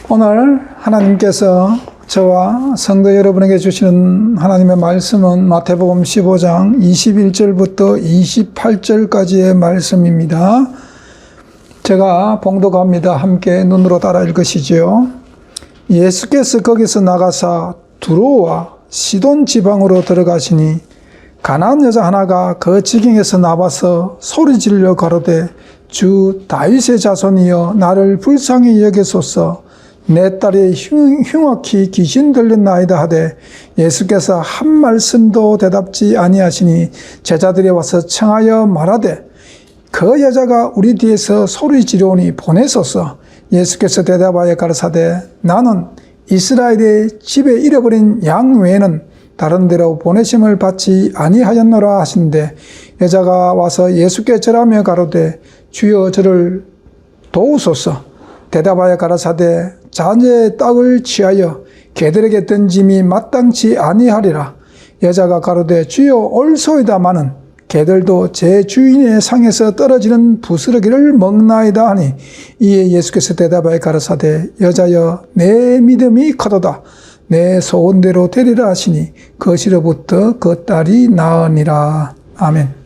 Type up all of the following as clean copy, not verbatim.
오늘 하나님께서 저와 성도 여러분에게 주시는 하나님의 말씀은 마태복음 15장 21절부터 28절까지의 말씀입니다. 제가 봉독합니다. 함께 눈으로 따라 읽으시죠. 예수께서 거기서 나가사 두로와 시돈 지방으로 들어가시니 가나안 여자 하나가 그 지경에서 나와서 소리 질러 가로되 주 다윗의 자손이여 나를 불쌍히 여기소서. 내 딸이 흉악히 귀신 들렸나이다 하되 예수께서 한 말씀도 대답지 아니하시니 제자들이 와서 청하여 말하되 그 여자가 우리 뒤에서 소리 지르오니 보내소서. 예수께서 대답하여 가라사대 나는 이스라엘의 집에 잃어버린 양 외에는 다른 데로 보내심을 받지 아니하였노라 하신대 여자가 와서 예수께 절하며 가로되 주여 저를 도우소서. 대답하여 가라사대 자녀의 떡을 취하여 개들에게 던짐이 마땅치 아니하리라. 여자가 가로되 주여 옳소이다마는 개들도 제 주인의 상에서 떨어지는 부스러기를 먹나이다 하니 이에 예수께서 대답하여 가라사대 여자여 내 믿음이 크도다. 내 소원대로 되리라 하시니 거시로부터 그 딸이 나으니라. 아멘.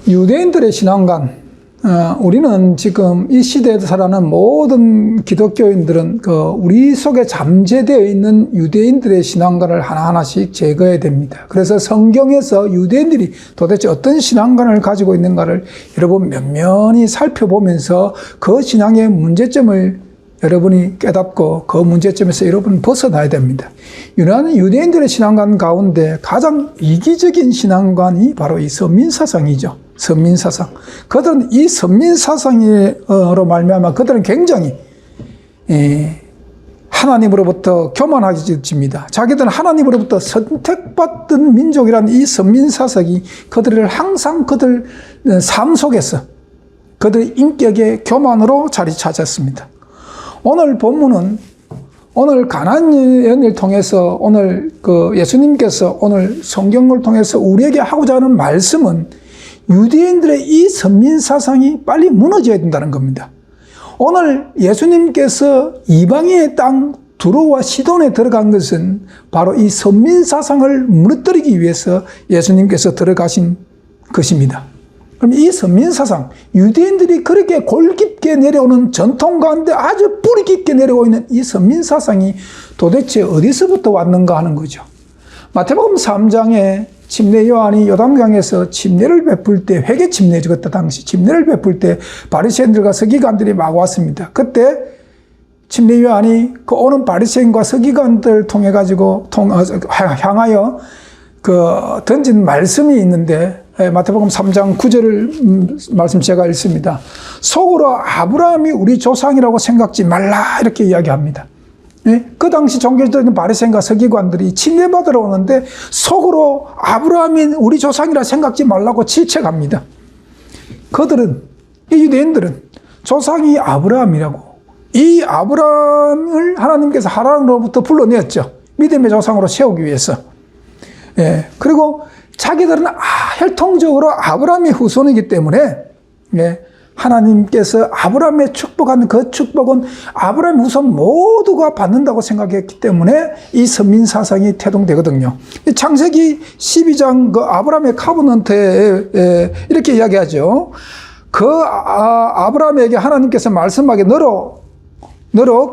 유대인들의 신앙관, 우리는 지금 이 시대에 살아가는 모든 기독교인들은 우리 속에 잠재되어 있는 유대인들의 신앙관을 하나하나씩 제거해야 됩니다. 그래서 성경에서 유대인들이 도대체 어떤 신앙관을 가지고 있는가를 여러분 면면히 살펴보면서 그 신앙의 문제점을 여러분이 깨닫고 그 문제점에서 여러분 벗어나야 됩니다. 유대인들의 신앙관 가운데 가장 이기적인 신앙관이 바로 이 선민사상이죠. 선민사상. 그들은 이 선민사상으로 말미암아 그들은 굉장히 하나님으로부터 교만해집니다. 자기들은 하나님으로부터 선택받은 민족이라는 이 선민사상이 그들을 항상 그들 삶 속에서 그들의 인격의 교만으로 자리 찾았습니다. 오늘 본문은 오늘 가나안 여인을 통해서 오늘 예수님께서 오늘 성경을 통해서 우리에게 하고자 하는 말씀은 유대인들의 이 선민사상이 빨리 무너져야 된다는 겁니다. 오늘 예수님께서 이방인의 땅 두로와 시돈에 들어간 것은 바로 이 선민사상을 무너뜨리기 위해서 예수님께서 들어가신 것입니다. 그럼 이 선민사상, 유대인들이 그렇게 골깊게 내려오는 전통 가운데 아주 뿌리 깊게 내려오고 있는 이 선민사상이 도대체 어디서부터 왔는가 하는 거죠. 마태복음 3장에 침례 요한이 요단강에서 침례를 베풀 때, 회개 침례죠. 그때 당시 침례를 베풀 때 바리새인들과 서기관들이 막 왔습니다. 그때 침례 요한이 그 오는 바리새인과 서기관들을 통해 가지고 향하여 던진 말씀이 있는데 마태복음 3장 9절 말씀 제가 읽습니다. 속으로 아브라함이 우리 조상이라고 생각지 말라 이렇게 이야기합니다. 그 당시 종교적인 바리새인과 서기관들이 침례받으러 오는데 속으로 아브라함이 우리 조상이라 생각지 말라고 질책합니다. 그들은 이 유대인들은 조상이 아브라함이라고 이 아브라함을 하나님께서 하란으로부터 불러내었죠. 믿음의 조상으로 세우기 위해서. 그리고 자기들은 혈통적으로 아브라함의 후손이기 때문에 하나님께서 아브라함의 축복한 그 축복은 아브라함의 후손 모두가 받는다고 생각했기 때문에 이 선민사상이 태동되거든요. 창세기 12장 아브라함의 카브넌트에 이렇게 이야기하죠. 아브라함에게 하나님께서 말씀하게 너로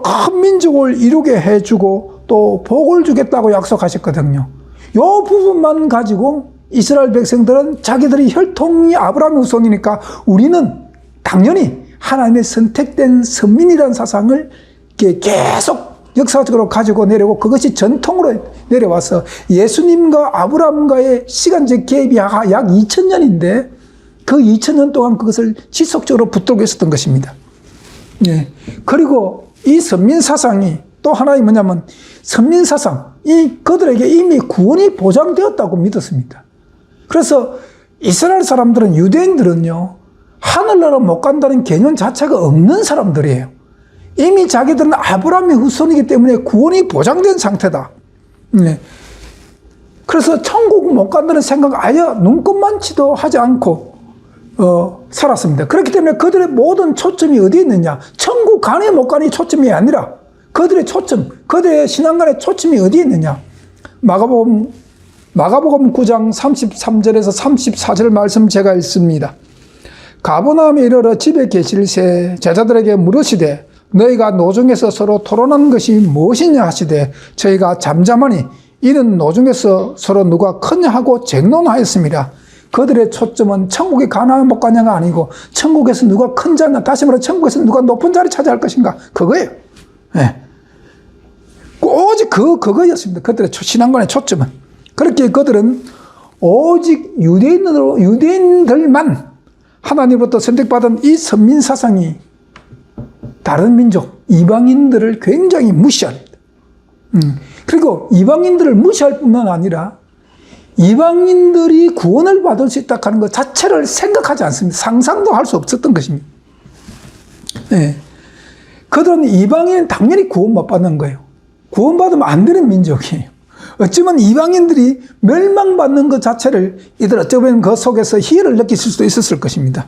큰 민족을 이루게 해주고 또 복을 주겠다고 약속하셨거든요. 이 부분만 가지고 이스라엘 백성들은 자기들이 혈통이 아브라함의 후손이니까 우리는 당연히 하나님의 선택된 선민이라는 사상을 계속 역사적으로 가지고 내려오고 그것이 전통으로 내려와서 예수님과 아브라함과의 시간적 갭이 약 2000년인데 그 2000년 동안 그것을 지속적으로 붙들고 있었던 것입니다. 그리고 이 선민사상이 또 하나의 뭐냐면 선민사상, 그들에게 이미 구원이 보장되었다고 믿었습니다. 그래서 이스라엘 사람들은, 유대인들은요, 하늘나라 못 간다는 개념 자체가 없는 사람들이에요. 이미 자기들은 아브라함의 후손이기 때문에 구원이 보장된 상태다. 그래서 천국 못 간다는 생각 아예 눈꼽만치도 하지 않고 살았습니다. 그렇기 때문에 그들의 모든 초점이 어디에 있느냐? 천국 가네 못 가니 초점이 아니라 그들의 초점, 그들의 신앙관의 초점이 어디에 있느냐? 마가복음 9장 33절에서 34절 말씀 제가 읽습니다. 가버나움에 이르러 집에 계실새 제자들에게 물으시되 너희가 노중에서 서로 토론하는 것이 무엇이냐 하시되 저희가 잠잠하니 이는 노중에서 서로 누가 크냐 하고 쟁론하였습니다. 그들의 초점은 천국에 가나 못 가냐가 아니고 천국에서 누가 큰 자냐, 다시 말해 천국에서 누가 높은 자리 차지할 것인가, 그거예요. 네. 오직 그거였습니다. 그들의 신앙관의 초점은. 그렇게 그들은 오직 유대인들만 하나님으로부터 선택받은 이 선민사상이 다른 민족, 이방인들을 굉장히 무시합니다. 그리고 이방인들을 무시할 뿐만 아니라 이방인들이 구원을 받을 수 있다 하는 것 자체를 생각하지 않습니다. 상상도 할 수 없었던 것입니다. 네. 그들은 이방인은 당연히 구원 못 받는 거예요. 구원받으면 안 되는 민족이에요. 어쩌면 이방인들이 멸망받는 것 자체를 이들 어쩌면 그 속에서 희열을 느끼실 수도 있었을 것입니다.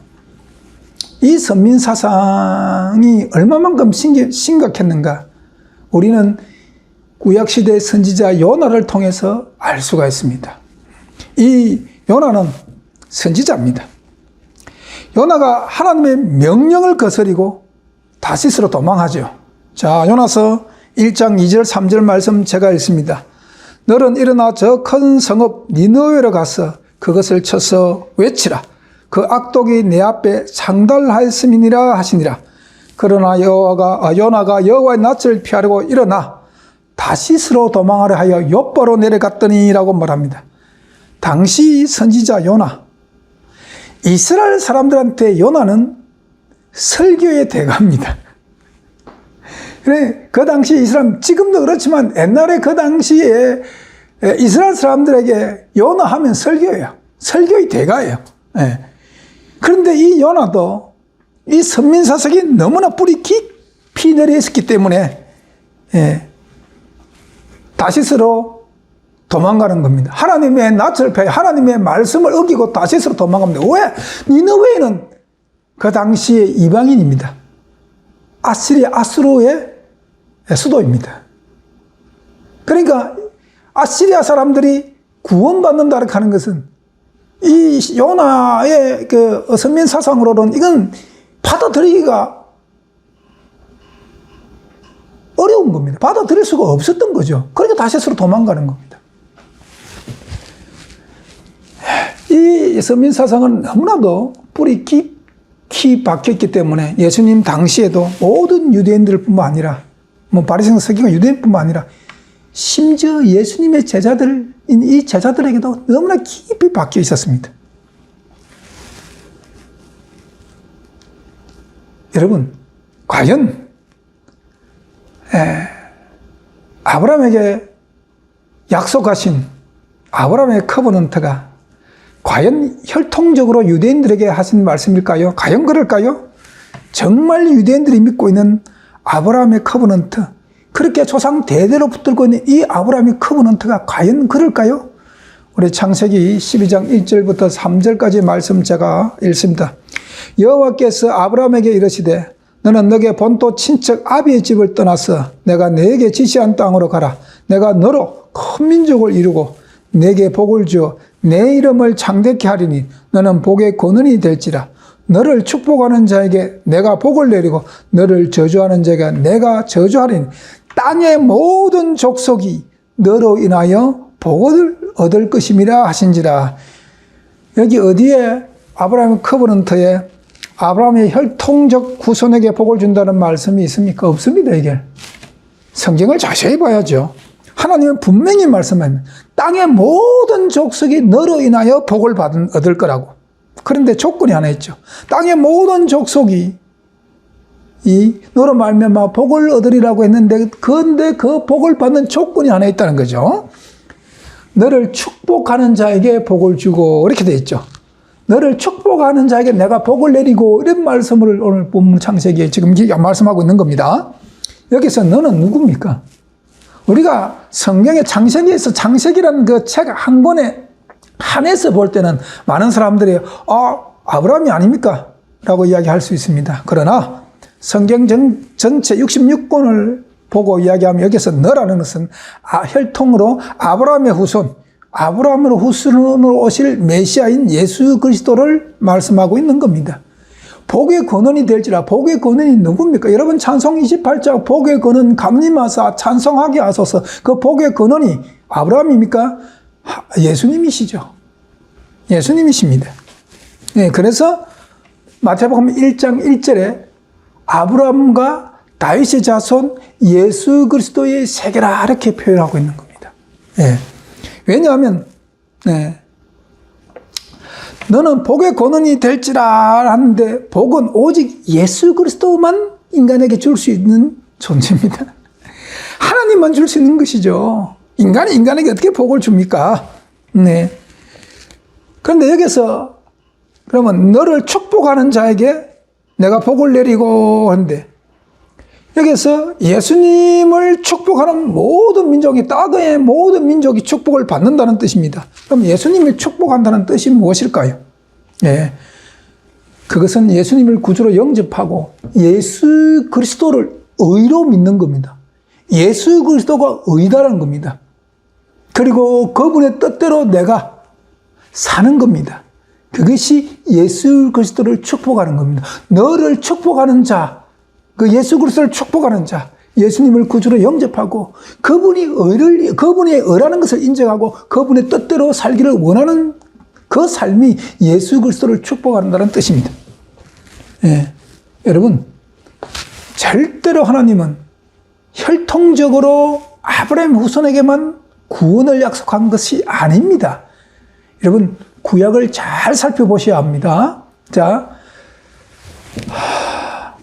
이 선민사상이 얼마만큼 심각했는가 우리는 구약시대의 선지자 요나를 통해서 알 수가 있습니다. 이 요나는 선지자입니다. 요나가 하나님의 명령을 거스리고 다시스로 도망하죠. 자, 요나서 1장 2절 3절 말씀 제가 읽습니다. 너는 일어나 저 큰 성읍 니느웨로 가서 그것을 쳐서 외치라. 그 악독이 내 앞에 상달하였음이니라 하시니라. 그러나 요나가 여호와의 낯을 피하려고 일어나 다시스로 도망하려 하여 욥바로 내려갔더니라고 말합니다. 당시 선지자 요나, 이스라엘 사람들한테 요나는 설교의 대가입니다. 그래, 그 당시 이스라엘, 지금도 그렇지만 옛날에 그 당시에 이스라엘 사람들에게 요나 하면 설교예요. 설교의 대가예요. 예. 그런데 이 요나도 이 선민사석이 너무나 뿌리 깊이 내려 있었기 때문에 다시스로 도망가는 겁니다. 하나님의 낯을 피해 하나님의 말씀을 어기고 다시스로 도망갑니다. 왜? 니느웨는 그 당시에 이방인입니다. 아수르의 수도입니다. 그러니까 아시리아 사람들이 구원받는다고 하는 것은 이 요나의 그 선민 사상으로는 이건 받아들이기가 어려운 겁니다. 받아들일 수가 없었던 거죠. 그러니까 다시스로 도망가는 겁니다. 이 선민 사상은 너무나도 뿌리 깊이 박혔기 때문에 예수님 당시에도 모든 유대인들뿐만 아니라 바리새인 서기관 유대인뿐만 아니라 심지어 예수님의 제자들인 이 제자들에게도 너무나 깊이 박혀 있었습니다. 여러분, 과연 아브라함에게 약속하신 아브라함의 커버넌트가 과연 혈통적으로 유대인들에게 하신 말씀일까요? 과연 그럴까요? 정말 유대인들이 믿고 있는 아브라함의 커버넌트, 그렇게 조상 대대로 붙들고 있는 이 아브라함의 커버넌트가 과연 그럴까요? 우리 창세기 12장 1절부터 3절까지 말씀 제가 읽습니다. 여호와께서 아브라함에게 이르시되 너는 너의 본토 친척 아비의 집을 떠나서 내가 너에게 지시한 땅으로 가라. 내가 너로 큰 민족을 이루고 내게 복을 주어 내 이름을 창대케 하리니 너는 복의 권원이 될지라. 너를 축복하는 자에게 내가 복을 내리고 너를 저주하는 자에게 내가 저주하리니 땅의 모든 족속이 너로 인하여 복을 얻을 것임이라 하신지라. 여기 어디에 아브라함의 커버넌트에 아브라함의 혈통적 후손에게 복을 준다는 말씀이 있습니까? 없습니다. 이게 성경을 자세히 봐야죠. 하나님은 분명히 말씀합니다. 땅의 모든 족속이 너로 인하여 복을 얻을 거라고. 그런데 조건이 하나 있죠. 땅의 모든 족속이 너로 말미암아 복을 얻으리라고 했는데 그런데 그 복을 받는 조건이 하나 있다는 거죠. 너를 축복하는 자에게 복을 주고 이렇게 돼 있죠. 너를 축복하는 자에게 내가 복을 내리고 이런 말씀을 오늘 본문 창세기에 지금 말씀하고 있는 겁니다. 여기서 너는 누굽니까? 우리가 성경의 창세기에서 창세기라는 그 책 한 권에 한해서 볼 때는 많은 사람들이 아브라함이 아닙니까? 라고 이야기할 수 있습니다. 그러나 성경 전체 66권을 보고 이야기하면 여기서 너라는 것은 혈통으로 아브라함의 후손으로 오실 메시아인 예수 그리스도를 말씀하고 있는 겁니다. 복의 근원이 될지라. 복의 근원이 누굽니까? 여러분 찬송 28장 복의 근원 감림하사 찬송하게 하소서. 그 복의 근원이 아브라함입니까? 예수님이시죠. 예수님이십니다. 네, 그래서 마태복음 1장 1절에 아브라함과 다윗의 자손 예수 그리스도의 세계라 이렇게 표현하고 있는 겁니다. 네. 왜냐하면 너는 복의 근원이 될지라 하는데 복은 오직 예수 그리스도만 인간에게 줄 수 있는 존재입니다. 하나님만 줄 수 있는 것이죠. 인간이 인간에게 어떻게 복을 줍니까? 네. 그런데 여기서 그러면 너를 축복하는 자에게 내가 복을 내리고 하는데 여기서 예수님을 축복하는 모든 민족이 땅의 모든 민족이 축복을 받는다는 뜻입니다. 그럼 예수님을 축복한다는 뜻이 무엇일까요? 예. 그것은 예수님을 구주로 영접하고 예수 그리스도를 의로 믿는 겁니다. 예수 그리스도가 의다라는 겁니다. 그리고 그분의 뜻대로 내가 사는 겁니다. 그것이 예수 그리스도를 축복하는 겁니다. 너를 축복하는 자, 그 예수 그리스도를 축복하는 자, 예수님을 구주로 영접하고 그분이 의라는 것을 인정하고 그분의 뜻대로 살기를 원하는 그 삶이 예수 그리스도를 축복한다는 뜻입니다. 예. 여러분, 절대로 하나님은 혈통적으로 아브라함 후손에게만 구원을 약속한 것이 아닙니다. 여러분, 구약을 잘 살펴보셔야 합니다. 자,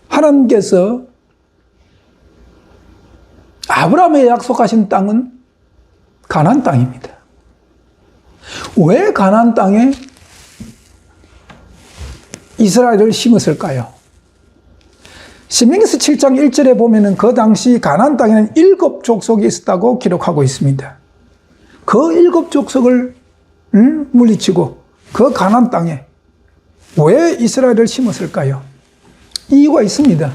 하나님께서 아브라함에 약속하신 땅은 가나안 땅입니다. 왜 가나안 땅에 이스라엘을 심었을까요? 신명기서 7장 1절에 보면은 그 당시 가나안 땅에는 7 족속이 있었다고 기록하고 있습니다. 그 7 족속을 물리치고 그 가나안 땅에 왜 이스라엘을 심었을까요? 이유가 있습니다.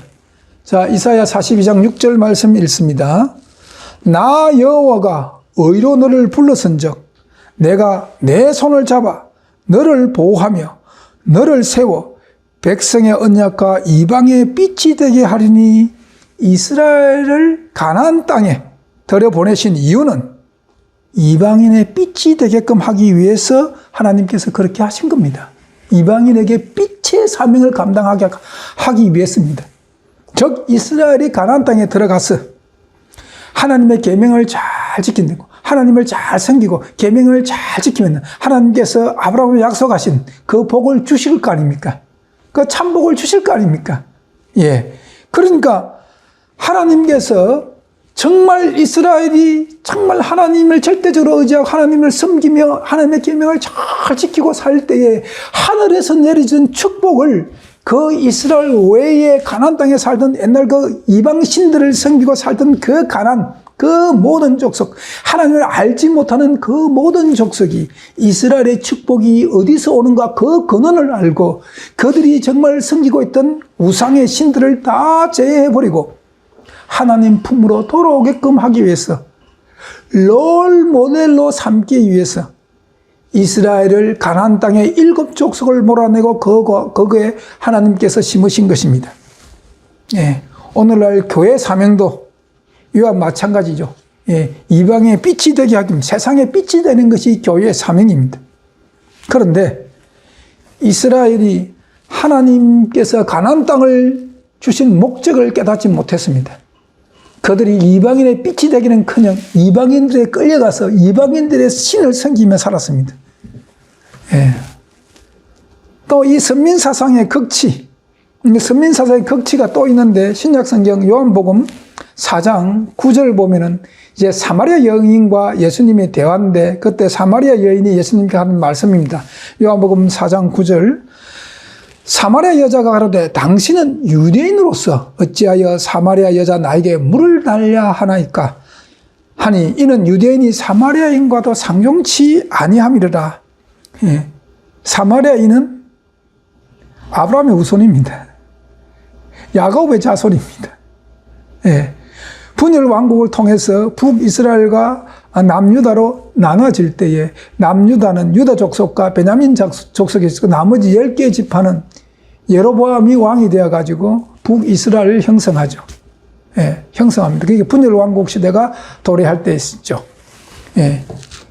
자, 이사야 42장 6절 말씀 읽습니다. 나 여호와가 의로 너를 불러선즉 내가 내 손을 잡아 너를 보호하며 너를 세워 백성의 언약과 이방의 빛이 되게 하리니. 이스라엘을 가나안 땅에 들여보내신 이유는 이방인의 빛이 되게끔 하기 위해서 하나님께서 그렇게 하신 겁니다. 이방인에게 빛의 사명을 감당하게 하기 위해서입니다. 즉 이스라엘이 가나안 땅에 들어가서 하나님의 계명을 잘 지킨다고, 하나님을 잘 섬기고 계명을 잘 지키면 하나님께서 아브라함에 약속하신 그 복을 주실 거 아닙니까? 그 참복을 주실 거 아닙니까? 예. 그러니까 하나님께서 정말 이스라엘이 정말 하나님을 절대적으로 의지하고 하나님을 섬기며 하나님의 계명을 잘 지키고 살 때에 하늘에서 내려준 축복을 그 이스라엘 외에 가나안 땅에 살던 옛날 그 이방 신들을 섬기고 살던 그 가나안, 그 모든 족속, 하나님을 알지 못하는 그 모든 족속이 이스라엘의 축복이 어디서 오는가 그 근원을 알고 그들이 정말 섬기고 있던 우상의 신들을 다 제해버리고 하나님 품으로 돌아오게끔 하기 위해서, 롤 모델로 삼기 위해서 이스라엘을 가나안 땅의 7 족속을 몰아내고 거기에 하나님께서 심으신 것입니다. 예, 오늘날 교회 사명도 이와 마찬가지죠. 예, 이방의 빛이 되게 하기 위해 세상의 빛이 되는 것이 교회의 사명입니다. 그런데 이스라엘이 하나님께서 가나안 땅을 주신 목적을 깨닫지 못했습니다. 그들이 이방인의 빛이 되기는커녕 이방인들에 끌려가서 이방인들의 신을 섬기며 살았습니다. 예. 또 이 선민사상의 극치, 선민사상의 극치가 또 있는데 신약성경 요한복음 4장 9절 보면은 이제 사마리아 여인과 예수님의 대화인데 그때 사마리아 여인이 예수님께 하는 말씀입니다. 요한복음 4장 9절. 사마리아 여자가 가로되 당신은 유대인으로서 어찌하여 사마리아 여자 나에게 물을 달라 하나이까 하니 이는 유대인이 사마리아인과도 상종치 아니함이르라. 예. 사마리아인은 아브라함의 후손입니다. 야곱의 자손입니다. 예. 분열 왕국을 통해서 북이스라엘과 남유다로 나눠질 때에 남유다는 유다 족속과 베냐민 족속이 있고 나머지 10개의 지파는 여로보암이 왕이 되어가지고 북이스라엘을 형성하죠. 예, 형성합니다. 그게 분열 왕국 시대가 도래할 때 있었죠. 예.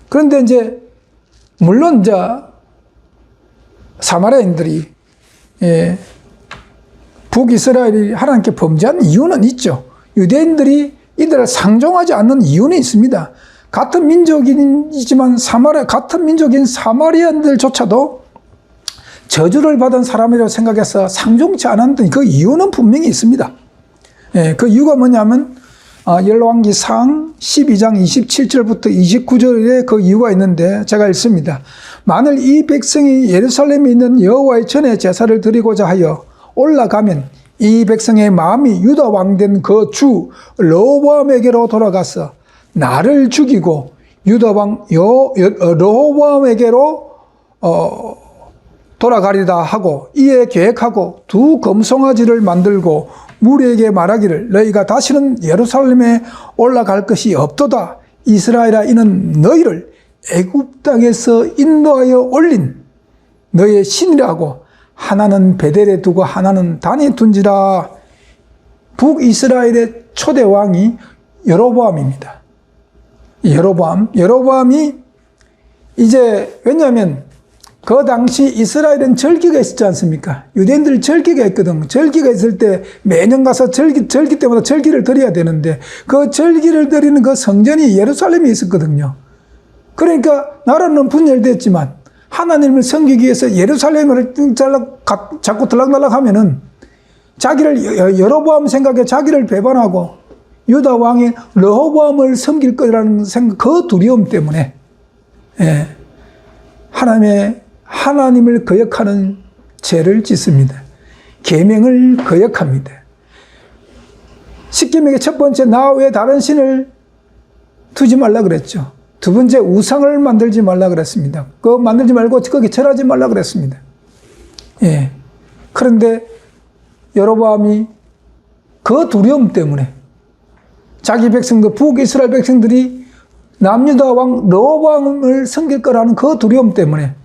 그런데 이제 물론 이제 사마리아인들이 예, 북이스라엘이 하나님께 범죄한 이유는 있죠. 유대인들이 이들을 상종하지 않는 이유는 있습니다. 같은 민족이지만 같은 민족인 사마리아인들조차도 저주를 받은 사람이라고 생각해서 상종치 않았던 그 이유는 분명히 있습니다. 예, 그 이유가 뭐냐면 열왕기상 12장 27절부터 29절에 그 이유가 있는데 제가 읽습니다. 만일 이 백성이 예루살렘에 있는 여호와의 전에 제사를 드리고자 하여 올라가면 이 백성의 마음이 유다 왕된 그 주 르호보암에게로 돌아가서 나를 죽이고 유다 왕 르호보암에게로 돌아가리다 하고 이에 계획하고 두 금송아지를 만들고 무리에게 말하기를 너희가 다시는 예루살렘에 올라갈 것이 없도다. 이스라엘아 이는 너희를 애굽 땅에서 인도하여 올린 너희의 신이라고 하나는 베델에 두고 하나는 단에 둔지라. 북이스라엘의 초대 왕이 여로보암입니다. 여로보암이 이제 왜냐하면 그 당시 이스라엘은 절기가 있었지 않습니까? 유대인들 절기가 있거든. 절기가 있을 때 매년 가서 절기 때마다 절기를 드려야 되는데 그 절기를 드리는 그 성전이 예루살렘에 있었거든요. 그러니까 나라는 분열됐지만 하나님을 섬기기 위해서 예루살렘을 자꾸 들락날락 하면은 자기를 여로보암 생각에 자기를 배반하고 유다 왕인 르호보암을 섬길 거라는 생각, 그 두려움 때문에 예, 하나님을 거역하는 죄를 짓습니다. 계명을 거역합니다. 십계명의 첫 번째 나 외에 다른 신을 두지 말라 그랬죠. 두 번째 우상을 만들지 말라 그랬습니다. 그거 만들지 말고 거기 절하지 말라 그랬습니다. 예. 그런데 여로보암이 그 두려움 때문에 자기 백성들 북이스라엘 백성들이 남유다 왕 르호보암을 섬길 거라는 그 두려움 때문에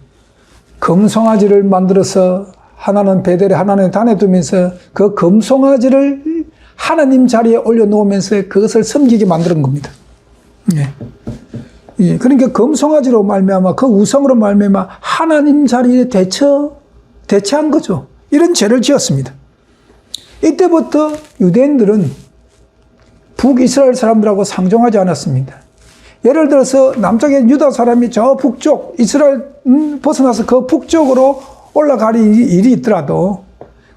금송아지를 만들어서 하나는 베델에 하나는 단에 두면서 그 금송아지를 하나님 자리에 올려놓으면서 그것을 섬기게 만드는 겁니다. 예. 예. 그러니까 금송아지로 말미암아 그 우상으로 말미암아 하나님 자리에 대체한 거죠. 이런 죄를 지었습니다. 이때부터 유대인들은 북이스라엘 사람들하고 상종하지 않았습니다. 예를 들어서 남쪽에 유다 사람이 저 북쪽 이스라엘 벗어나서 그 북쪽으로 올라갈 일이 있더라도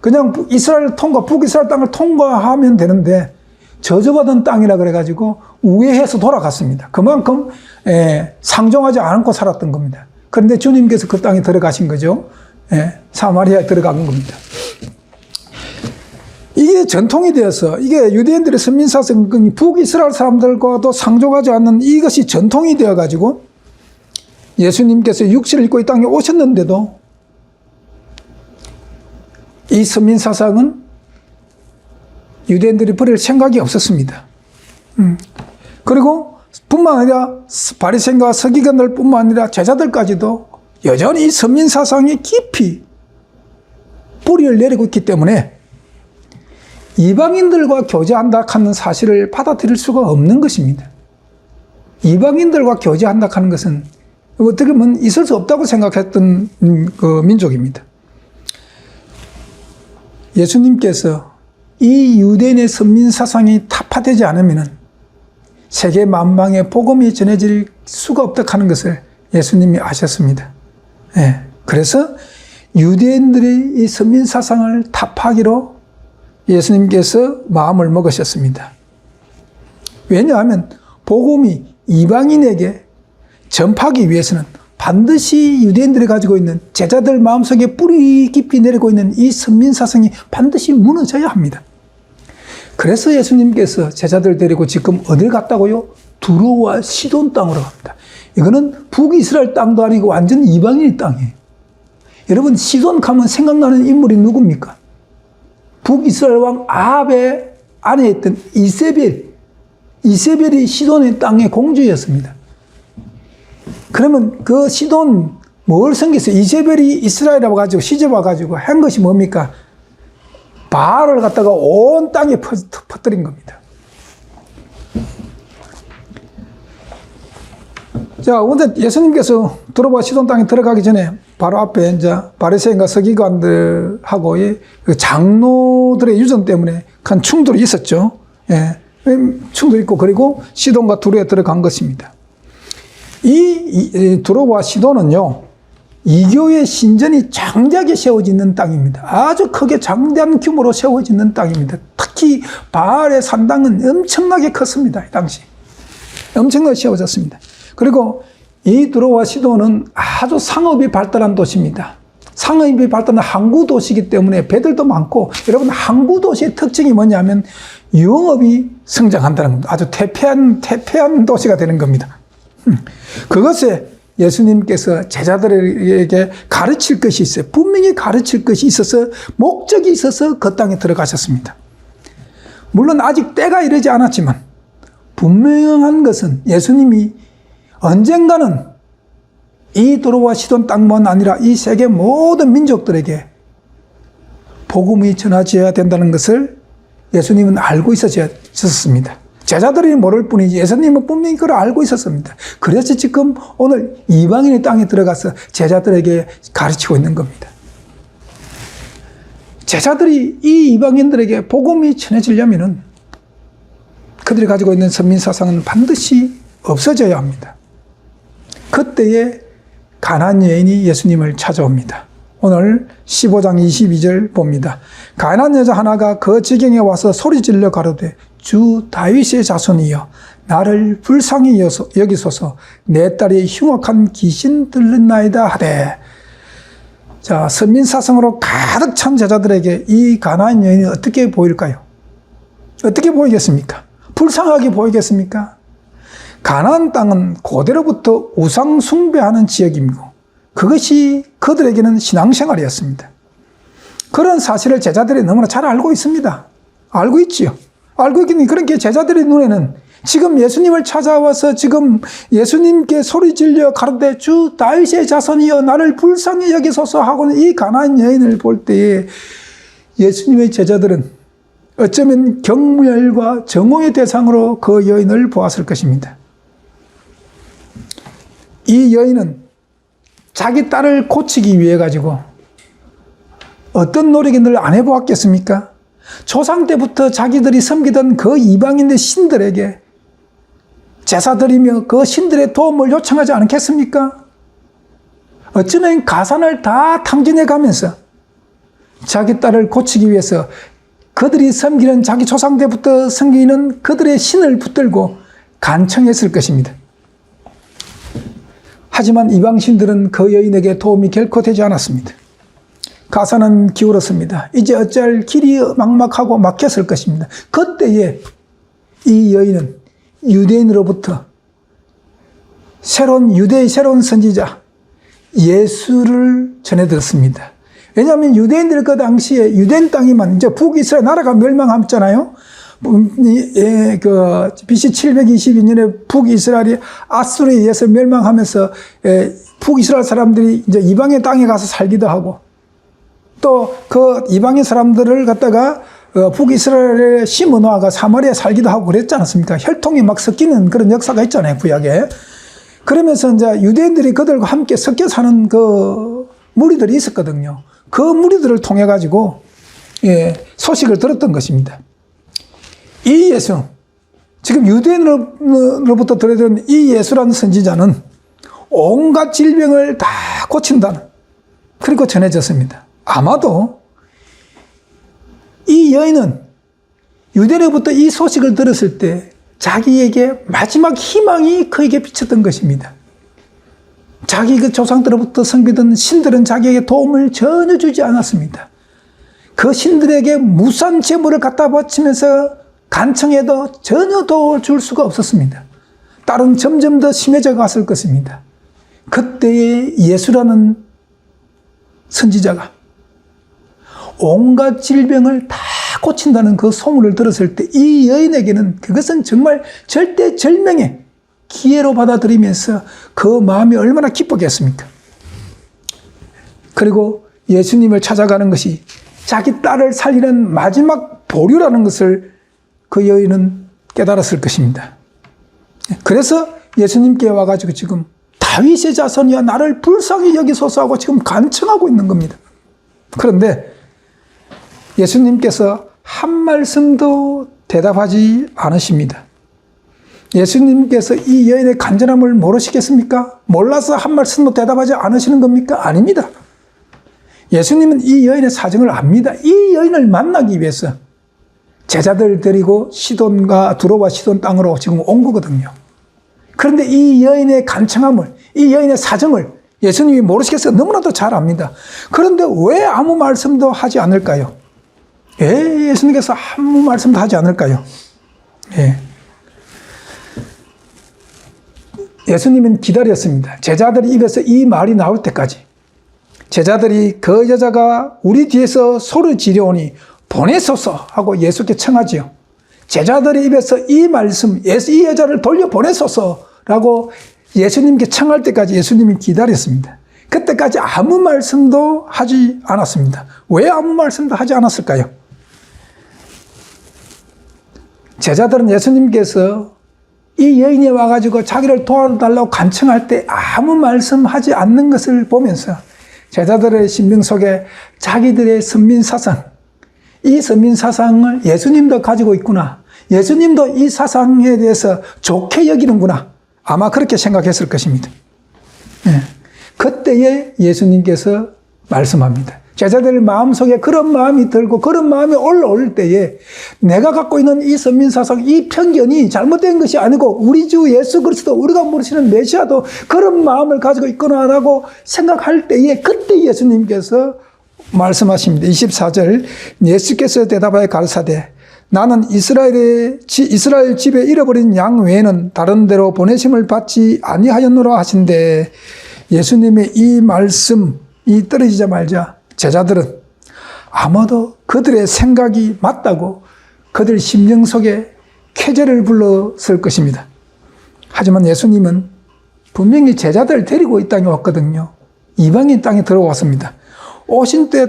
그냥 북이스라엘 땅을 통과하면 되는데 저주받은 땅이라 그래가지고 우회해서 돌아갔습니다. 그만큼 상종하지 않고 살았던 겁니다. 그런데 주님께서 그 땅에 들어가신 거죠. 사마리아에 들어간 겁니다. 이게 전통이 되어서 이게 유대인들의 선민사상 북이스라엘 사람들과도 상종하지 않는 이것이 전통이 되어가지고 예수님께서 육신을 입고 이 땅에 오셨는데도 이 선민사상은 유대인들이 버릴 생각이 없었습니다. 그리고 뿐만 아니라 바리새인과 서기관들 뿐만 아니라 제자들까지도 여전히 이 선민사상이 깊이 뿌리를 내리고 있기 때문에 이방인들과 교제한다 하는 사실을 받아들일 수가 없는 것입니다. 이방인들과 교제한다 하는 것은 어떻게 보면 있을 수 없다고 생각했던 그 민족입니다. 예수님께서 이 유대인의 선민사상이 타파되지 않으면 세계 만방에 복음이 전해질 수가 없다 하는 것을 예수님이 아셨습니다. 예. 그래서 유대인들의 이 선민사상을 타파하기로 예수님께서 마음을 먹으셨습니다. 왜냐하면 복음이 이방인에게 전파하기 위해서는 반드시 유대인들이 가지고 있는 제자들 마음속에 뿌리 깊이 내리고 있는 이 선민사상이 반드시 무너져야 합니다. 그래서 예수님께서 제자들 데리고 지금 어딜 갔다고요? 두로와 시돈 땅으로 갑니다. 이거는 북이스라엘 땅도 아니고 완전 이방인의 땅이에요. 여러분, 시돈 가면 생각나는 인물이 누굽니까? 북이스라엘 왕 아합의 아내였던 이세벨이 시돈의 땅의 공주였습니다. 그러면 그 시돈 뭘 섬겼어요? 이세벨이 이스라엘에 와가지고 시집 와가지고 한 것이 뭡니까? 바알을 갖다가 온 땅에 퍼뜨린 겁니다. 자, 근데 예수님께서 두로와 시돈 땅에 들어가기 전에 바로 앞에 이제 바리새인과 서기관들하고 그 장로들의 유전 때문에 큰 충돌이 있었죠. 예, 충돌이 있고 그리고 시돈과 두로에 들어간 것입니다. 이 두로와 시돈은요, 이교의 신전이 장대하게 세워지는 땅입니다. 아주 크게 장대한 규모로 세워지는 땅입니다. 특히 바알의 산당은 엄청나게 컸습니다. 이 당시 엄청나게 세워졌습니다. 그리고 이 두로와 시돈은 아주 상업이 발달한 도시입니다. 상업이 발달한 항구 도시이기 때문에 배들도 많고, 여러분, 항구 도시의 특징이 뭐냐면 영업이 성장한다는 겁니다. 아주 태폐한 도시가 되는 겁니다. 그것에 예수님께서 제자들에게 가르칠 것이 있어요. 분명히 가르칠 것이 있어서, 목적이 있어서 그 땅에 들어가셨습니다. 물론 아직 때가 이르지 않았지만 분명한 것은 예수님이 언젠가는 이 두로와 시돈 땅만 아니라 이 세계 모든 민족들에게 복음이 전해져야 된다는 것을 예수님은 알고 있었습니다. 제자들이 모를 뿐이지 예수님은 분명히 그걸 알고 있었습니다. 그래서 지금 오늘 이방인의 땅에 들어가서 제자들에게 가르치고 있는 겁니다. 제자들이 이 이방인들에게 복음이 전해지려면은 그들이 가지고 있는 선민사상은 반드시 없어져야 합니다. 그때에 가나안 여인이 예수님을 찾아옵니다. 오늘 15장 22절 봅니다. 가나안 여자 하나가 그 지경에 와서 소리질러 가로되 주 다윗의 자손이여 나를 불쌍히 여기소서 내 딸이 흉악한 귀신 들렸나이다 하되. 자, 선민사상으로 가득 찬 제자들에게 이 가나안 여인이 어떻게 보일까요? 어떻게 보이겠습니까? 불쌍하게 보이겠습니까? 가나안 땅은 고대로부터 우상 숭배하는 지역이고 그것이 그들에게는 신앙생활이었습니다. 그런 사실을 제자들이 너무나 잘 알고 있습니다. 알고 있지요. 알고 있기는 그렇게 제자들의 눈에는 지금 예수님을 찾아와서 지금 예수님께 소리질려 가로되 주 다윗의 자손이여 나를 불쌍히 여기소서 하고는 이 가나안 여인을 볼 때에 예수님의 제자들은 어쩌면 경멸과 정오의 대상으로 그 여인을 보았을 것입니다. 이 여인은 자기 딸을 고치기 위해 가지고 어떤 노력을 안 해보았겠습니까? 조상 때부터 자기들이 섬기던 그 이방인의 신들에게 제사드리며 그 신들의 도움을 요청하지 않겠습니까? 어쩌면 가산을 다 탕진해 가면서 자기 딸을 고치기 위해서 그들이 섬기는 자기 조상 때부터 섬기는 그들의 신을 붙들고 간청했을 것입니다. 하지만 이방신들은 그 여인에게 도움이 결코 되지 않았습니다. 가산은 기울었습니다. 이제 어찌할 길이 막막하고 막혔을 것입니다. 그때에 이 여인은 유대인으로부터 유대의 새로운 선지자 예수를 전해 들었습니다. 왜냐하면 유대인들 그 당시에 유대인 땅이만 이제 북이스라엘 나라가 멸망했잖아요. BC 722년에 북이스라엘이 아수르에 의해서 멸망하면서 북이스라엘 사람들이 이제 이방의 땅에 가서 살기도 하고 또 그 이방의 사람들을 갖다가 북이스라엘에 심어놓아가 사마리아에 살기도 하고 그랬지 않았습니까? 혈통이 막 섞이는 그런 역사가 있잖아요, 구약에. 그러면서 이제 유대인들이 그들과 함께 섞여 사는 그 무리들이 있었거든요. 그 무리들을 통해 가지고 소식을 들었던 것입니다. 이 예수, 지금 유대인으로부터 들어든 이 예수라는 선지자는 온갖 질병을 다 고친다는 그리고 전해졌습니다. 아마도 이 여인은 유대인으로부터 이 소식을 들었을 때 자기에게 마지막 희망이 그에게 비쳤던 것입니다. 자기 그 조상들로부터 섬기던 신들은 자기에게 도움을 전혀 주지 않았습니다. 그 신들에게 무산 재물을 갖다 바치면서 간청해도 전혀 도움을 줄 수가 없었습니다. 딸은 점점 더 심해져 갔을 것입니다. 그때에 예수라는 선지자가 온갖 질병을 다 고친다는 그 소문을 들었을 때 이 여인에게는 그것은 정말 절대절명의 기회로 받아들이면서 그 마음이 얼마나 기뻤겠습니까? 그리고 예수님을 찾아가는 것이 자기 딸을 살리는 마지막 보류라는 것을 그 여인은 깨달았을 것입니다. 그래서 예수님께 와가지고 지금 다윗의 자손이야 나를 불쌍히 여기소서 하고 지금 간청하고 있는 겁니다. 그런데 예수님께서 한 말씀도 대답하지 않으십니다. 예수님께서 이 여인의 간절함을 모르시겠습니까? 몰라서 한 말씀도 대답하지 않으시는 겁니까? 아닙니다. 예수님은 이 여인의 사정을 압니다. 이 여인을 만나기 위해서 제자들 데리고 두로와 시돈 땅으로 지금 온 거거든요. 그런데 이 여인의 간청함을, 이 여인의 사정을 예수님이 모르시겠어요? 너무나도 잘 압니다. 그런데 왜 아무 말씀도 하지 않을까요? 왜 예수님께서 아무 말씀도 하지 않을까요? 예. 예수님은 기다렸습니다. 제자들 입에서 이 말이 나올 때까지. 제자들이 그 여자가 우리 뒤에서 소리 지려오니 보내소서 하고 예수께 청하지요. 제자들의 입에서 이 말씀, 이 여자를 돌려 보내소서라고 예수님께 청할 때까지 예수님이 기다렸습니다. 그때까지 아무 말씀도 하지 않았습니다. 왜 아무 말씀도 하지 않았을까요? 제자들은 예수님께서 이 여인이 와가지고 자기를 도와달라고 간청할 때 아무 말씀하지 않는 것을 보면서 제자들의 심령 속에 자기들의 선민사상, 이 선민사상을 예수님도 가지고 있구나. 예수님도 이 사상에 대해서 좋게 여기는구나. 아마 그렇게 생각했을 것입니다. 네. 그때에 예수님께서 말씀합니다. 제자들 마음속에 그런 마음이 들고 그런 마음이 올라올 때에 내가 갖고 있는 이 선민사상, 이 편견이 잘못된 것이 아니고 우리 주 예수 그리스도, 우리가 모르시는 메시아도 그런 마음을 가지고 있구나라고 생각할 때에 그때 예수님께서 말씀하십니다. 24절 예수께서 대답하여 가르사대 나는 이스라엘 집에 잃어버린 양 외에는 다른 데로 보내심을 받지 아니하였노라 하신대 예수님의 이 말씀이 떨어지자마자 제자들은 아마도 그들의 생각이 맞다고 그들 심령 속에 쾌재를 불렀을 것입니다. 하지만 예수님은 분명히 제자들을 데리고 이 땅에 왔거든요. 이방인 땅에 들어왔습니다.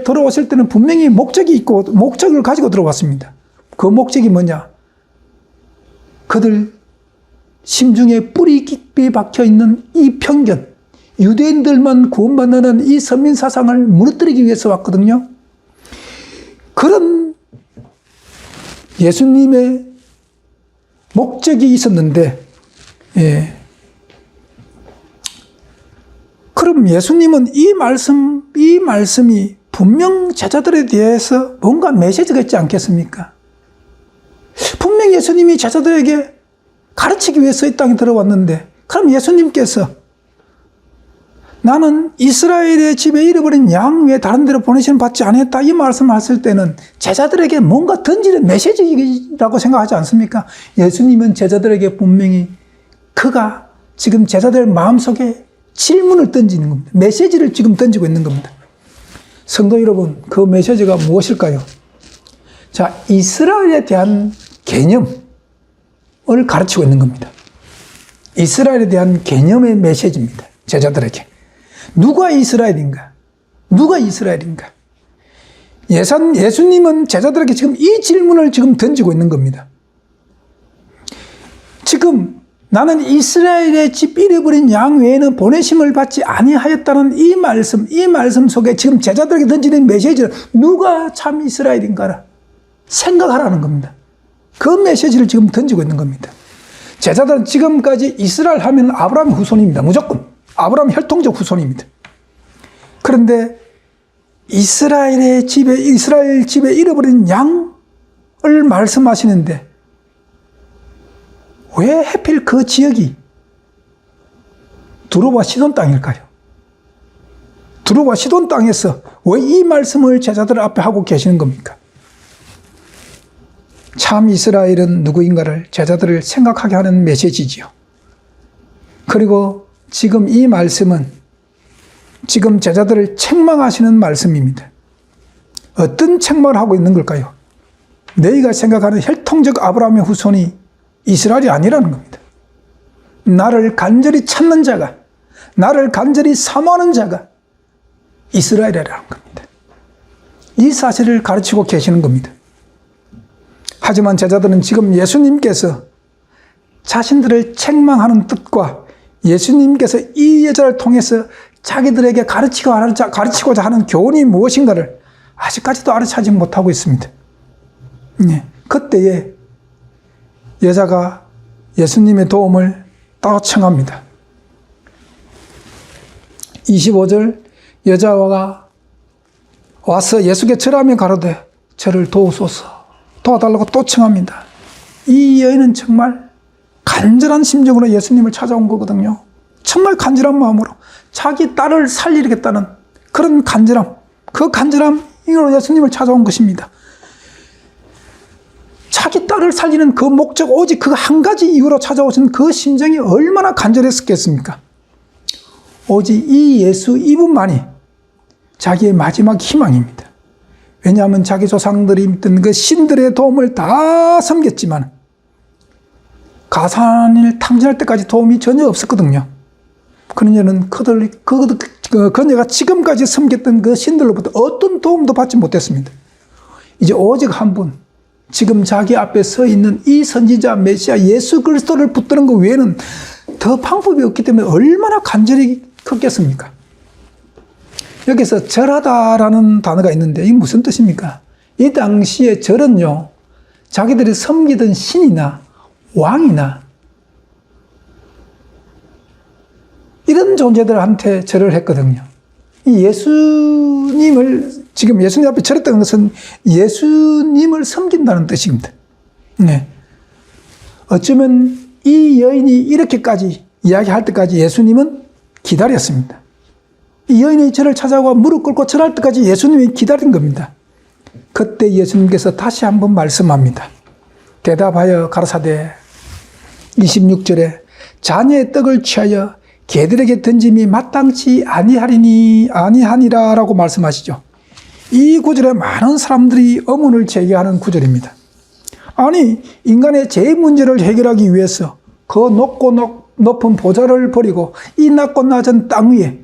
들어오실 때는 분명히 목적이 있고 목적을 가지고 들어왔습니다. 그 목적이 뭐냐? 그들 심중에 뿌리 깊이 박혀있는 이 편견, 유대인들만 구원받는 이 선민사상을 무너뜨리기 위해서 왔거든요. 그런 예수님의 목적이 있었는데, 그럼 예수님은 이 말씀이 분명 제자들에 대해서 뭔가 메시지가 있지 않겠습니까? 분명 예수님이 제자들에게 가르치기 위해서 이 땅에 들어왔는데, 그럼 예수님께서 나는 이스라엘의 집에 잃어버린 양 외에 다른 데로 보내심을 받지 않았다 이 말씀을 하실 때는 제자들에게 뭔가 던지는 메시지라고 생각하지 않습니까? 예수님은 제자들에게 분명히 그가 지금 제자들 마음속에 질문을 던지는 겁니다. 메시지를 지금 던지고 있는 겁니다. 성도 여러분, 그 메시지가 무엇일까요? 자, 이스라엘에 대한 개념을 가르치고 있는 겁니다. 이스라엘에 대한 개념의 메시지입니다. 제자들에게. 누가 이스라엘인가? 누가 이스라엘인가? 예수님은 제자들에게 지금 이 질문을 지금 던지고 있는 겁니다. 지금 나는 이스라엘의 집 잃어버린 양 외에는 보내심을 받지 아니하였다는 이 말씀 속에 지금 제자들에게 던지는 메시지는 누가 참 이스라엘인가라 생각하라는 겁니다. 그 메시지를 지금 던지고 있는 겁니다. 제자들은 지금까지 이스라엘 하면 아브라함 후손입니다. 무조건. 아브라함 혈통적 후손입니다. 그런데 이스라엘 집에 잃어버린 양을 말씀하시는데 왜 하필 그 지역이 두로와 시돈 땅일까요? 두로와 시돈 땅에서 왜 이 말씀을 제자들 앞에 하고 계시는 겁니까? 참 이스라엘은 누구인가를 제자들을 생각하게 하는 메시지지요. 그리고 지금 이 말씀은 지금 제자들을 책망하시는 말씀입니다. 어떤 책망을 하고 있는 걸까요? 너희가 생각하는 혈통적 아브라함의 후손이 이스라엘이 아니라는 겁니다. 나를 간절히 찾는 자가, 나를 간절히 사모하는 자가 이스라엘이라는 겁니다. 이 사실을 가르치고 계시는 겁니다. 하지만 제자들은 지금 예수님께서 자신들을 책망하는 뜻과 예수님께서 이 여자를 통해서 자기들에게 가르치고자 하는 교훈이 무엇인가를 아직까지도 알아차지 못하고 있습니다. 그때에 여자가 예수님의 도움을 따로 청합니다. 25절 여자가 와서 예수께 절하며 가로되 저를 도우소서 도와달라고 또 청합니다. 이 여인은 정말 간절한 심정으로 예수님을 찾아온 거거든요. 정말 간절한 마음으로 자기 딸을 살리겠다는 그런 간절함, 그 간절함으로 예수님을 찾아온 것입니다. 자기 딸을 살리는 그 목적, 오직 그 한 가지 이유로 찾아오신 그 심정이 얼마나 간절했었겠습니까? 오직 이 예수 이분만이 자기의 마지막 희망입니다. 왜냐하면 자기 조상들이 믿던 그 신들의 도움을 다 섬겼지만 가산을 탕진할 때까지 도움이 전혀 없었거든요. 그녀는 그녀가 지금까지 섬겼던 그 신들로부터 어떤 도움도 받지 못했습니다. 이제 오직 한 분, 지금 자기 앞에 서 있는 이 선지자 메시아 예수 그리스도를 붙드는 것 외에는 더 방법이 없기 때문에 얼마나 간절히 컸겠습니까? 여기서 절하다라는 단어가 있는데 이게 무슨 뜻입니까? 이 당시에 절은요, 자기들이 섬기던 신이나 왕이나 이런 존재들한테 절을 했거든요. 이 예수님을, 지금 예수님 앞에 절했다는 것은 예수님을 섬긴다는 뜻입니다. 네. 어쩌면 이 여인이 이렇게까지 이야기할 때까지 예수님은 기다렸습니다. 이 여인이 저를 찾아와 무릎 꿇고 절할 때까지 예수님이 기다린 겁니다. 그때 예수님께서 다시 한번 말씀합니다. 대답하여 가라사대 26절에 자녀의 떡을 취하여 개들에게 던짐이 마땅치 아니하니라 라고 말씀하시죠. 이 구절에 많은 사람들이 의문을 제기하는 구절입니다. 아니, 인간의 죄 문제를 해결하기 위해서 그 높고 높은 보좌를 버리고 이 낮고 낮은 땅 위에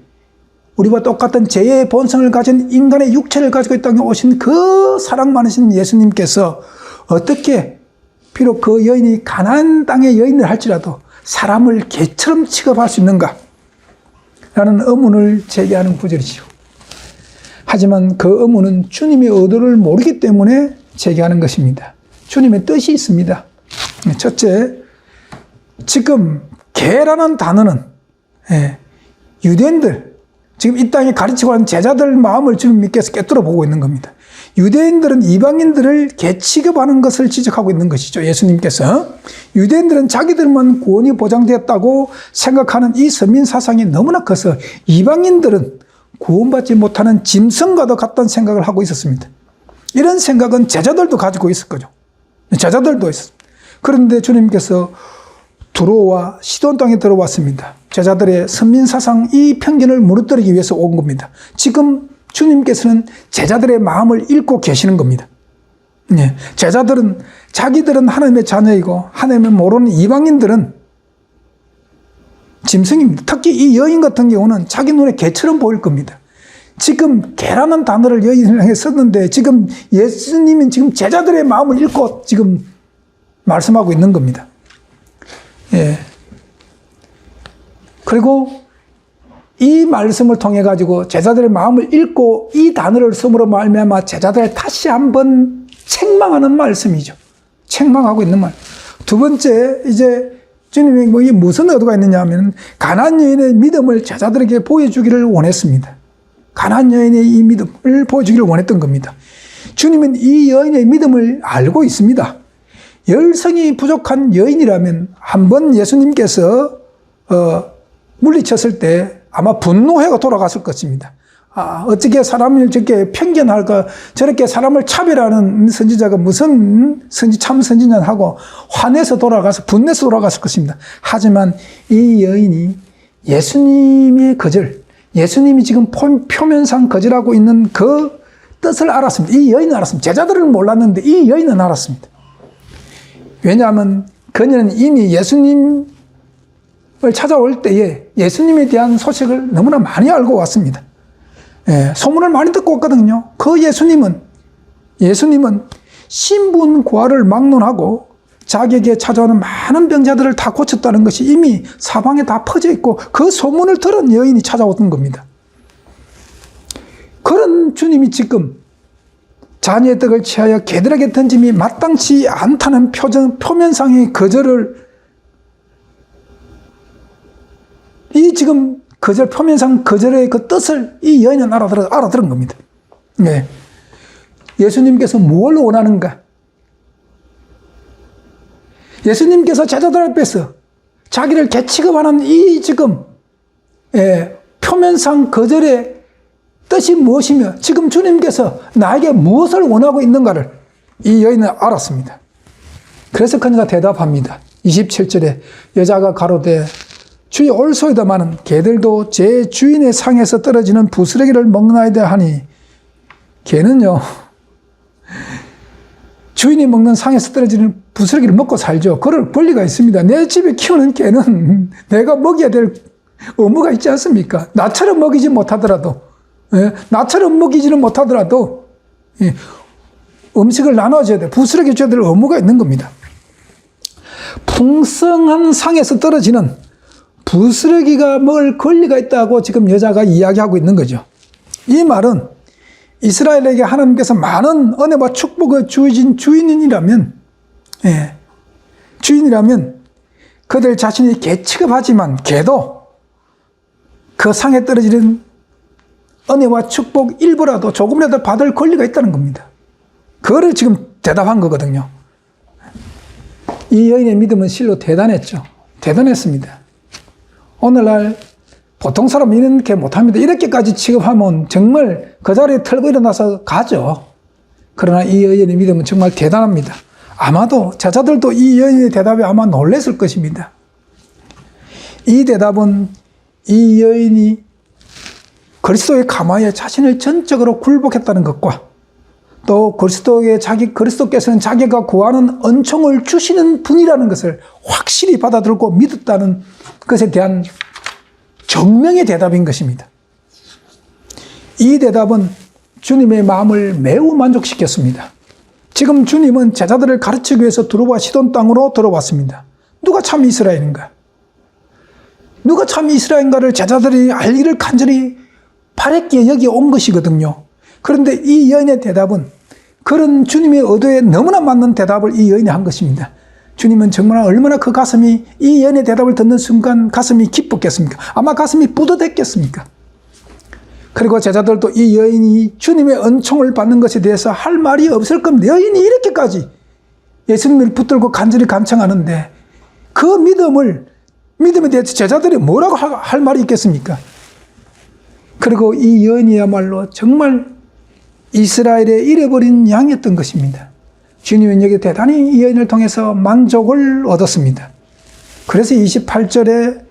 우리와 똑같은 죄의 본성을 가진 인간의 육체를 가지고 이 땅에 오신 그 사랑 많으신 예수님께서 어떻게 비록 그 여인이 가나안 땅의 여인을 할지라도 사람을 개처럼 취급할 수 있는가? 라는 의문을 제기하는 구절이죠. 하지만 그 의문은 주님의 의도를 모르기 때문에 제기하는 것입니다. 주님의 뜻이 있습니다. 첫째, 지금 개라는 단어는 유대인들, 지금 이 땅에 가르치고 하는 제자들 마음을 주님께서 꿰뚫어 보고 있는 겁니다. 유대인들은 이방인들을 개 취급하는 것을 지적하고 있는 것이죠. 예수님께서. 유대인들은 자기들만 구원이 보장되었다고 생각하는 이 선민 사상이 너무나 커서 이방인들은 구원받지 못하는 짐승과도 같다는 생각을 하고 있었습니다. 이런 생각은 제자들도 가지고 있었거죠. 제자들도 있었습니다. 그런데 주님께서 두로와 시돈 땅에 들어왔습니다. 제자들의 선민 사상, 이 편견을 무너뜨리기 위해서 온 겁니다. 지금 주님께서는 제자들의 마음을 읽고 계시는 겁니다. 제자들은 자기들은 하나님의 자녀이고 하나님을 모르는 이방인들은 짐승입니다. 특히 이 여인 같은 경우는 자기 눈에 개처럼 보일 겁니다. 지금 개라는 단어를 여인을 향해 썼는데 지금 예수님은 지금 제자들의 마음을 읽고 지금 말씀하고 있는 겁니다. 그리고 이 말씀을 통해 가지고 제자들의 마음을 읽고 이 단어를 쓰므로 말미암아 제자들을 다시 한번 책망하는 말씀이죠. 책망하고 있는 말. 두 번째, 이제 주님이 무슨 의도가 있느냐 하면 가나안 여인의 믿음을 제자들에게 보여주기를 원했습니다. 가나안 여인의 이 믿음을 보여주기를 원했던 겁니다. 주님은 이 여인의 믿음을 알고 있습니다. 열성이 부족한 여인이라면 한번 예수님께서 물리쳤을 때 아마 분노해가 돌아갔을 것입니다. 어떻게 사람을 저렇게 편견할까, 저렇게 사람을 차별하는 선지자가 무슨 참 선지자하고 화내서 돌아가서 분내서 돌아갔을 것입니다. 하지만 이 여인이 예수님의 거절, 예수님이 지금 표면상 거절하고 있는 그 뜻을 알았습니다. 이 여인은 알았습니다. 제자들은 몰랐는데 이 여인은 알았습니다. 왜냐하면 그녀는 이미 예수님을 찾아올 때에 예수님에 대한 소식을 너무나 많이 알고 왔습니다. 소문을 많이 듣고 왔거든요. 그 예수님은 신분고아를 막론하고 자기에게 찾아오는 많은 병자들을 다 고쳤다는 것이 이미 사방에 다 퍼져 있고 그 소문을 들은 여인이 찾아왔던 겁니다. 그런 주님이 지금 자녀의 떡을 취하여 개들에게 던짐이 마땅치 않다는 표면상의 거절을 이 지금 표면상 거절의 그 뜻을 이 여인은 알아들은 겁니다. 네. 예수님께서 뭘 원하는가? 예수님께서 제자들 앞에서 자기를 개취급하는 이 지금 표면상 거절의 뜻이 무엇이며 지금 주님께서 나에게 무엇을 원하고 있는가를 이 여인은 알았습니다. 그래서 그녀가 대답합니다. 27절에 여자가 가로되 주여 옳소이다마는 개들도 제 주인의 상에서 떨어지는 부스러기를 먹나이다 하니 개는요 주인이 먹는 상에서 떨어지는 부스러기를 먹고 살죠. 그럴 권리가 있습니다. 내 집에 키우는 개는 내가 먹여야 될 의무가 있지 않습니까? 나처럼 먹이지 못하더라도 나처럼 먹이지는 못하더라도 음식을 나눠줘야 돼. 부스러기 줘야 될 의무가 있는 겁니다. 풍성한 상에서 떨어지는 부스러기가 먹을 권리가 있다고 지금 여자가 이야기하고 있는 거죠. 이 말은 이스라엘에게 하나님께서 많은 은혜와 축복을 주신 주인이라면 그들 자신이 개 취급하지만 개도 그 상에 떨어지는 은혜와 축복 일부라도 조금이라도 받을 권리가 있다는 겁니다. 그거를 지금 대답한 거거든요. 이 여인의 믿음은 실로 대단했죠. 대단했습니다. 오늘날 보통 사람은 이렇게 못합니다. 이렇게까지 취급하면 정말 그 자리에 털고 일어나서 가죠. 그러나 이 여인의 믿음은 정말 대단합니다. 아마도 제자들도 이 여인의 대답에 아마 놀랐을 것입니다. 이 대답은 이 여인이 그리스도의 가마에 자신을 전적으로 굴복했다는 것과 또 그리스도께서는 자기가 구하는 은총을 주시는 분이라는 것을 확실히 받아들고 믿었다는 것에 대한 정명의 대답인 것입니다. 이 대답은 주님의 마음을 매우 만족시켰습니다. 지금 주님은 제자들을 가르치기 위해서 두로와 시돈 땅으로 들어왔습니다. 누가 참 이스라엘인가? 누가 참 이스라엘인가를 제자들이 알기를 간절히 바랬기에 여기 온 것이거든요. 그런데 이 여인의 대답은 그런 주님의 의도에 너무나 맞는 대답을 이 여인이 한 것입니다. 주님은 정말 얼마나 그 가슴이 이 여인의 대답을 듣는 순간 가슴이 기뻤겠습니까? 아마 가슴이 뿌듯했겠습니까? 그리고 제자들도 이 여인이 주님의 은총을 받는 것에 대해서 할 말이 없을 겁니다. 여인이 이렇게까지 예수님을 붙들고 간절히 간청하는데 그 믿음에 대해서 제자들이 뭐라고 할 말이 있겠습니까? 그리고 이 여인이야말로 정말 이스라엘의 잃어버린 양이었던 것입니다. 주님은 여기 대단히 이 여인을 통해서 만족을 얻었습니다. 그래서 28절에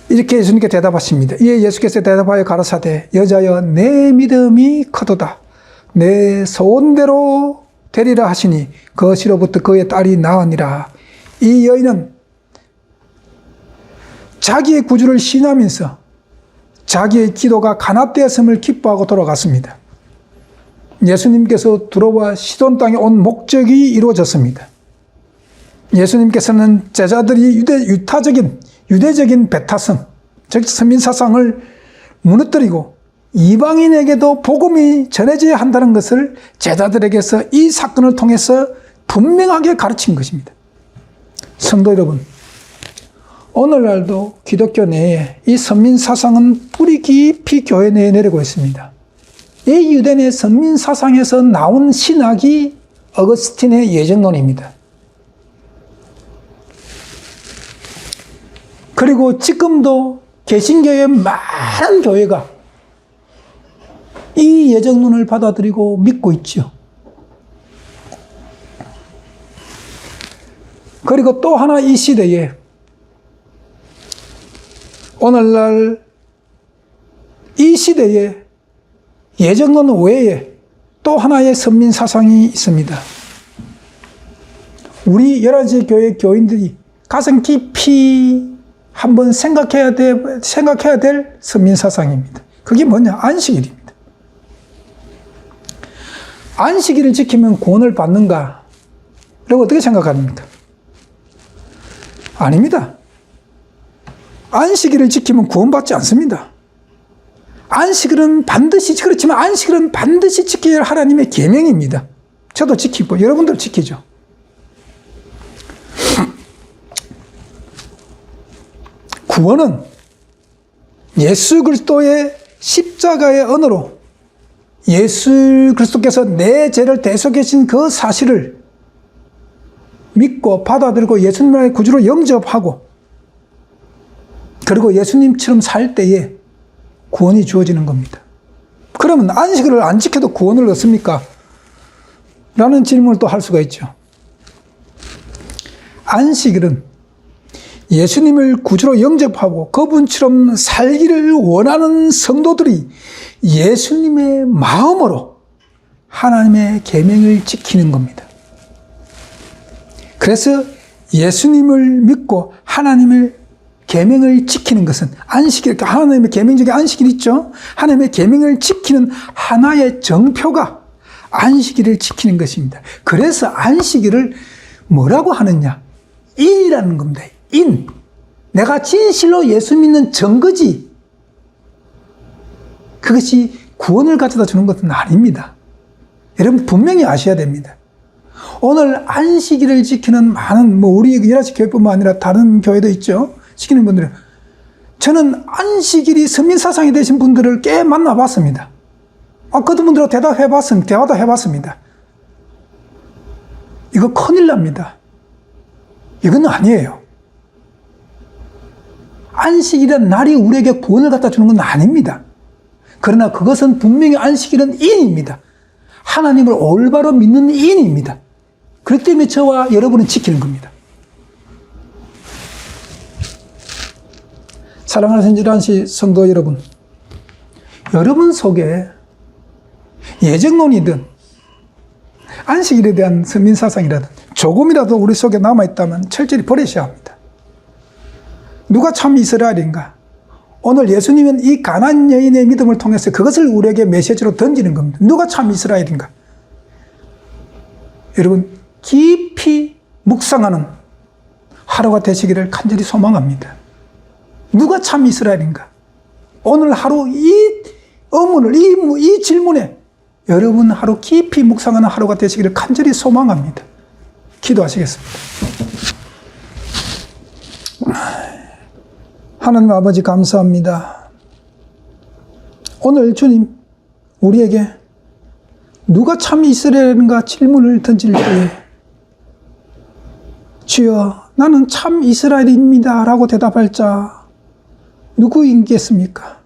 이렇게 예수님께 대답하십니다. 이에 예수께서 대답하여 가라사대 여자여 내 믿음이 크도다. 내 소원대로 되리라 하시니 그것으로부터 그의 딸이 나으니라. 이 여인은 자기의 구주를 신하면서 자기의 기도가 간합되었음을 기뻐하고 돌아갔습니다. 예수님께서 두로와 시돈 땅에 온 목적이 이루어졌습니다. 예수님께서는 제자들이 유대적인 배타성, 즉 서민사상을 무너뜨리고 이방인에게도 복음이 전해져야 한다는 것을 제자들에게서 이 사건을 통해서 분명하게 가르친 것입니다. 성도 여러분, 오늘날도 기독교 내에 이 선민사상은 뿌리 깊이 교회 내에 내리고 있습니다. 이 유대인의 선민사상에서 나온 신학이 어거스틴의 예정론입니다. 그리고 지금도 개신교의 많은 교회가 이 예정론을 받아들이고 믿고 있죠. 그리고 또 하나 이 시대에 오늘날 이 시대에 예정론 외에 또 하나의 선민 사상이 있습니다. 우리 11시 교회 교인들이 가슴 깊이 한번 생각해야 될 선민 사상입니다. 그게 뭐냐? 안식일입니다. 안식일을 지키면 구원을 받는가? 라고 어떻게 생각합니까? 아닙니다. 안식일을 지키면 구원받지 않습니다. 안식일은 반드시, 그렇지만 안식일은 반드시 지켜야 할 하나님의 계명입니다. 저도 지키고 여러분들 지키죠. 구원은 예수 그리스도의 십자가의 언어로 예수 그리스도께서 내 죄를 대속하신 그 사실을 믿고 받아들이고 예수님의 구주로 영접하고 그리고 예수님처럼 살 때에 구원이 주어지는 겁니다. 그러면 안식일을 안 지켜도 구원을 얻습니까? 라는 질문을 또 할 수가 있죠. 안식일은 예수님을 구주로 영접하고 그분처럼 살기를 원하는 성도들이 예수님의 마음으로 하나님의 계명을 지키는 겁니다. 그래서 예수님을 믿고 하나님의 계명을 지키는 것은 안식일, 하나님의 계명 중에 안식일 있죠? 하나님의 계명을 지키는 하나의 정표가 안식일을 지키는 것입니다. 그래서 안식일을 뭐라고 하느냐? 인이라는 겁니다. 인. 내가 진실로 예수 믿는 증거지. 그것이 구원을 가져다 주는 것은 아닙니다. 여러분 분명히 아셔야 됩니다. 오늘 안식일을 지키는 많은, 우리 11시 교회뿐만 아니라 다른 교회도 있죠. 지키는 분들은. 저는 안식일이 선민사상이 되신 분들을 꽤 만나봤습니다. 그분들하고 대화도 해봤습니다. 이거 큰일 납니다. 이건 아니에요. 안식일이란 날이 우리에게 구원을 갖다 주는 건 아닙니다. 그러나 그것은 분명히 안식일은 인입니다. 하나님을 올바로 믿는 인입니다. 그렇기 때문에 저와 여러분은 지키는 겁니다. 사랑하는 11시 성도 여러분, 여러분 속에 예정론이든 안식일에 대한 선민사상이라든 조금이라도 우리 속에 남아있다면 철저히 버리셔야 합니다. 누가 참 이스라엘인가? 오늘 예수님은 이 가나안 여인의 믿음을 통해서 그것을 우리에게 메시지로 던지는 겁니다. 누가 참 이스라엘인가? 여러분 깊이 묵상하는 하루가 되시기를 간절히 소망합니다. 누가 참 이스라엘인가? 오늘 하루 이 의문을, 이 질문에 여러분 하루 깊이 묵상하는 하루가 되시기를 간절히 소망합니다. 기도하시겠습니다. 하나님 아버지 감사합니다. 오늘 주님 우리에게 누가 참 이스라엘인가 질문을 던질 때에 주여 나는 참 이스라엘입니다 라고 대답할 자 누구이겠습니까?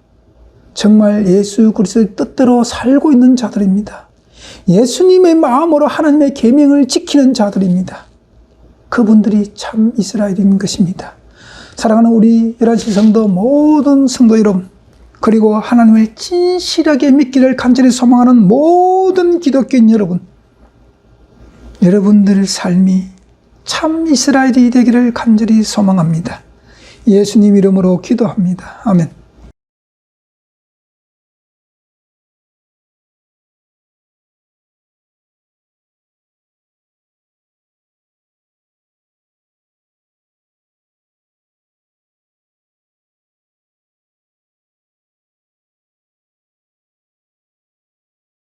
정말 예수 그리스도의 뜻대로 살고 있는 자들입니다. 예수님의 마음으로 하나님의 계명을 지키는 자들입니다. 그분들이 참 이스라엘인 것입니다. 사랑하는 우리 11시 성도 모든 성도 여러분, 그리고 하나님을 진실하게 믿기를 간절히 소망하는 모든 기독교인 여러분, 여러분들 삶이 참 이스라엘이 되기를 간절히 소망합니다. 예수님 이름으로 기도합니다. 아멘.